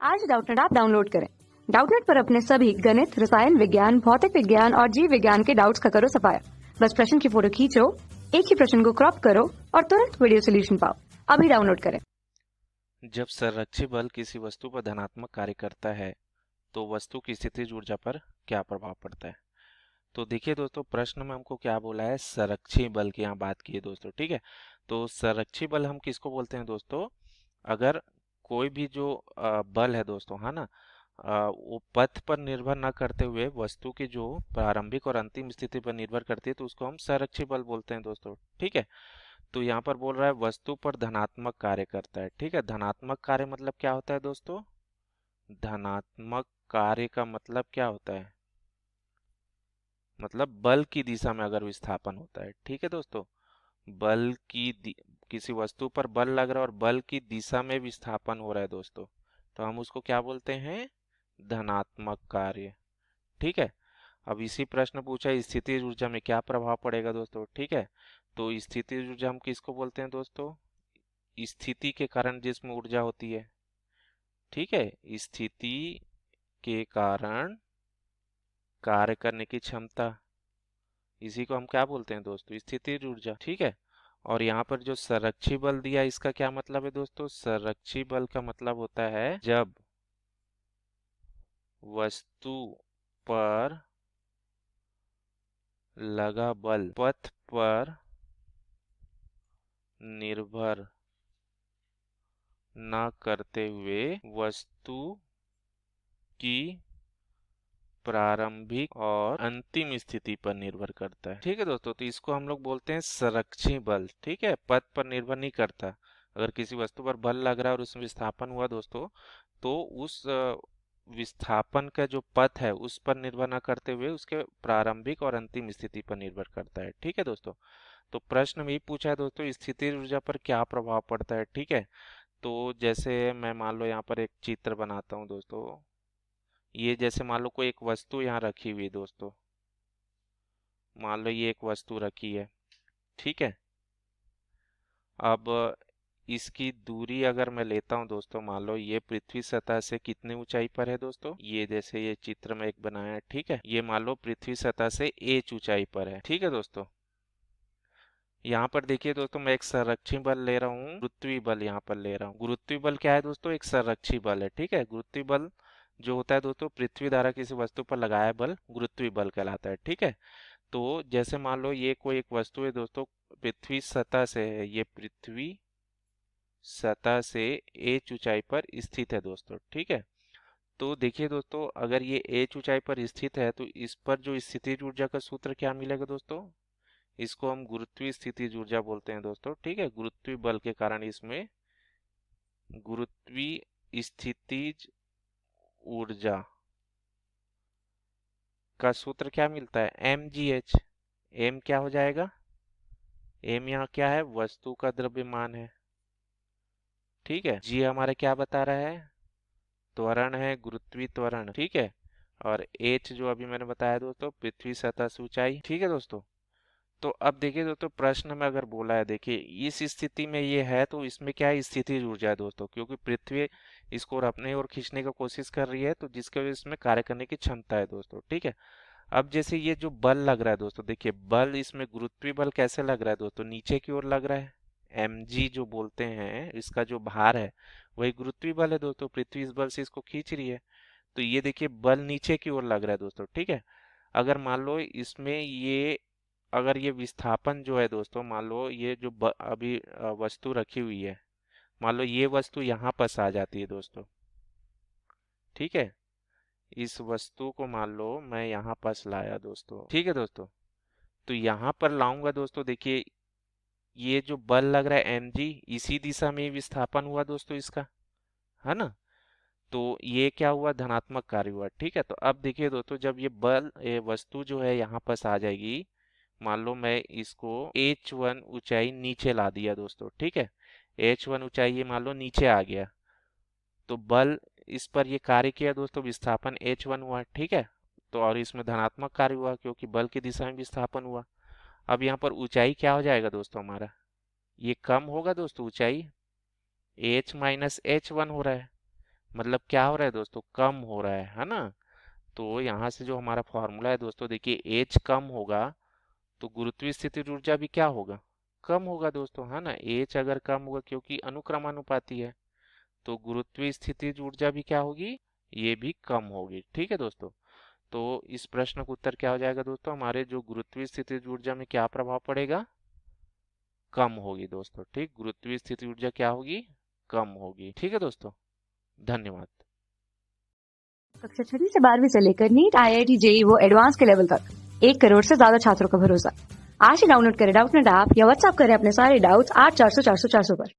आज Doubtnut app download करें। Doubtnut पर अपने सभी गणित, रसायन विज्ञान, भौतिक विज्ञान और जीव विज्ञान के डाउट्स का करो सफाया। बस प्रश्न की फोटो खींचो, एक ही प्रश्न को क्रॉप करो और तुरंत वीडियो सोल्यूशन पाओ। अभी डाउनलोड करें। जब संरक्षी बल किसी वस्तु पर धनात्मक कार्य करता है तो वस्तु की स्थितिज ऊर्जा पर क्या प्रभाव पड़ता है। तो देखिए दोस्तों, प्रश्न में हमको क्या बोला है, संरक्षी बल की यहाँ बात की है दोस्तों। ठीक है, तो संरक्षी बल हम किसको बोलते हैं दोस्तों? अगर कोई भी जो बल है दोस्तों, है ना, वो पथ पर निर्भर न करते हुए वस्तु की जो प्रारंभिक और अंतिम स्थिति पर निर्भर करती है तो उसको हम संरक्षी बल बोलते हैं दोस्तों। ठीक है, तो यहाँ पर बोल रहा है वस्तु पर धनात्मक कार्य करता है। ठीक है, धनात्मक कार्य मतलब क्या होता है दोस्तों? धनात्मक कार्य का मतलब क्या होता है? मतलब बल की दिशा में अगर विस्थापन होता है। ठीक है दोस्तों, बल की किसी वस्तु पर बल लग रहा है और बल की दिशा में विस्थापन हो रहा है दोस्तों, तो हम उसको क्या बोलते हैं? धनात्मक कार्य। ठीक है, अब इसी प्रश्न पूछा स्थितिज ऊर्जा में क्या प्रभाव पड़ेगा दोस्तों। ठीक है, तो स्थितिज ऊर्जा हम किसको बोलते हैं दोस्तों? स्थिति के कारण जिसमें ऊर्जा होती है। ठीक है, स्थिति के कारण कार्य करने की क्षमता, इसी को हम क्या बोलते हैं दोस्तों? स्थितिज ऊर्जा। ठीक है, और यहाँ पर जो संरक्षी बल दिया इसका क्या मतलब है दोस्तों? संरक्षी बल का मतलब होता है जब वस्तु पर लगा बल पथ पर निर्भर न करते हुए वस्तु की प्रारंभिक और अंतिम स्थिति पर निर्भर करता है। ठीक है दोस्तों, तो इसको हम लोग बोलते हैं संरक्षी बल। ठीक है, पथ पर निर्भर नहीं करता। अगर किसी वस्तु पर बल लग रहा है और उसमें विस्थापन हुआ दोस्तों, तो उस विस्थापन का जो पथ है उस पर निर्भर न करते हुए उसके प्रारंभिक और अंतिम स्थिति पर निर्भर करता है। ठीक है दोस्तों, तो प्रश्न में ही पूछा है दोस्तों स्थितिज ऊर्जा पर क्या प्रभाव पड़ता है। ठीक है, तो जैसे मैं मान लो यहाँ पर एक चित्र बनाता हूँ दोस्तों। ये जैसे मान लो कोई एक वस्तु यहाँ रखी हुई है दोस्तों, मान लो ये एक वस्तु रखी है। ठीक है, अब इसकी दूरी अगर मैं लेता हूँ दोस्तों, मान लो ये पृथ्वी सतह से कितनी ऊंचाई पर है दोस्तों? ये जैसे ये चित्र में एक बनाया है। ठीक है, ये मान लो पृथ्वी सतह से h ऊंचाई पर है। ठीक है दोस्तों, यहाँ पर देखिए दोस्तों, मैं एक संरक्षी बल ले रहा हूँ, गुरुत्वीय बल यहाँ पर ले रहा हूँ। गुरुत्वीय बल क्या है दोस्तों? एक संरक्षी बल है। ठीक है, गुरुत्वीय बल जो होता है दोस्तों, पृथ्वी द्वारा किसी वस्तु पर लगाया बल गुरुत्वीय बल कहलाता है। ठीक है, तो जैसे मान लो ये कोई एक वस्तु है दोस्तों, पृथ्वी सतह से है, ये पृथ्वी सतह से h ऊंचाई पर स्थित है दोस्तों। ठीक है, तो देखिए दोस्तों, अगर ये h ऊंचाई पर स्थित है तो इस पर जो स्थितिज ऊर्जा का सूत्र क्या मिलेगा दोस्तों? इसको हम गुरुत्वीय स्थितिज ऊर्जा बोलते हैं दोस्तों। ठीक है, गुरुत्वीय बल के कारण इसमें गुरुत्वीय स्थितिज ऊर्जा का सूत्र क्या मिलता है? mgh। m क्या हो जाएगा? m यहाँ क्या है? वस्तु का द्रव्यमान है। ठीक है, g हमारा क्या बता रहा है? त्वरण है, गुरुत्वीय त्वरण। ठीक है, और h जो अभी मैंने बताया दोस्तों, पृथ्वी सतह से ऊंचाई। ठीक है दोस्तों, तो अब देखिए दोस्तों, प्रश्न में अगर बोला है, देखिए इस स्थिति में ये है तो इसमें क्या है? स्थितिज ऊर्जा है दोस्तों, क्योंकि पृथ्वी इसको और अपने ओर खींचने की कोशिश कर रही है, तो जिसके वजह से इसमें कार्य करने की क्षमता है दोस्तों। ठीक है, अब जैसे ये जो बल लग रहा है दोस्तों, देखिए बल इसमें गुरुत्वीय बल कैसे लग रहा है दोस्तों? नीचे की ओर लग रहा है। mg जो बोलते हैं, इसका जो भार है वही गुरुत्वीय बल है दोस्तों। पृथ्वी इस बल से इसको खींच रही है, तो ये देखिए बल नीचे की ओर लग रहा है दोस्तों। ठीक है, अगर मान लो इसमें ये, अगर ये विस्थापन जो है दोस्तों, मान लो ये जो अभी वस्तु रखी हुई है, मान लो ये वस्तु यहाँ पर आ जाती है दोस्तों। ठीक है, इस वस्तु को मान लो मैं यहाँ पास लाया दोस्तों। ठीक है दोस्तों, तो यहाँ पर लाऊंगा दोस्तों, देखिए ये जो बल लग रहा है mg, इसी दिशा में ही विस्थापन हुआ दोस्तों इसका, है ना, तो ये क्या हुआ? धनात्मक कार्य हुआ। ठीक है, तो अब देखिए दोस्तों, जब ये वस्तु जो है यहाँ पास आ जाएगी, मान लो मैं इसको h1 ऊंचाई नीचे ला दिया दोस्तों। ठीक है, h1 ऊंचाई ये मान लो नीचे आ गया, तो बल इस पर ये कार्य किया दोस्तों, विस्थापन h1 हुआ। ठीक है, तो और इसमें धनात्मक कार्य हुआ क्योंकि बल की दिशा में विस्थापन हुआ। अब यहाँ पर ऊंचाई क्या हो जाएगा दोस्तों? हमारा ये कम होगा दोस्तों, ऊंचाई h माइनस h1 हो रहा है। मतलब क्या हो रहा है दोस्तों, कम हो रहा है ना। तो यहाँ से जो हमारा फॉर्मूला है दोस्तों, देखिए एच कम होगा तो गुरुत्वीय स्थितिज ऊर्जा भी क्या होगा, कम होगा दोस्तों, है ना। एच अगर कम होगा क्योंकि अनुक्रमानुपाती है, तो गुरुत्वीय स्थितिज ऊर्जा भी क्या होगी, ये भी कम होगी। ठीक है दोस्तों। तो इस प्रश्न का उत्तर क्या हो जाएगा दोस्तों, हमारे जो गुरुत्वीय स्थितिज ऊर्जा में क्या प्रभाव पड़ेगा, कम होगी दोस्तों। ठीक, गुरुत्वीय स्थितिज ऊर्जा क्या होगी, कम होगी। ठीक है दोस्तों, धन्यवाद। कक्षा 6 से 12वीं से लेकर नीट, IIT, JEE वो एडवांस के लेवल तक 1 करोड़ से ज्यादा छात्रों का भरोसा। आज ही डाउनलोड करें डाउटनेट ऐप या व्हाट्सएप करें अपने सारे डाउट्स 8400 400 400 पर।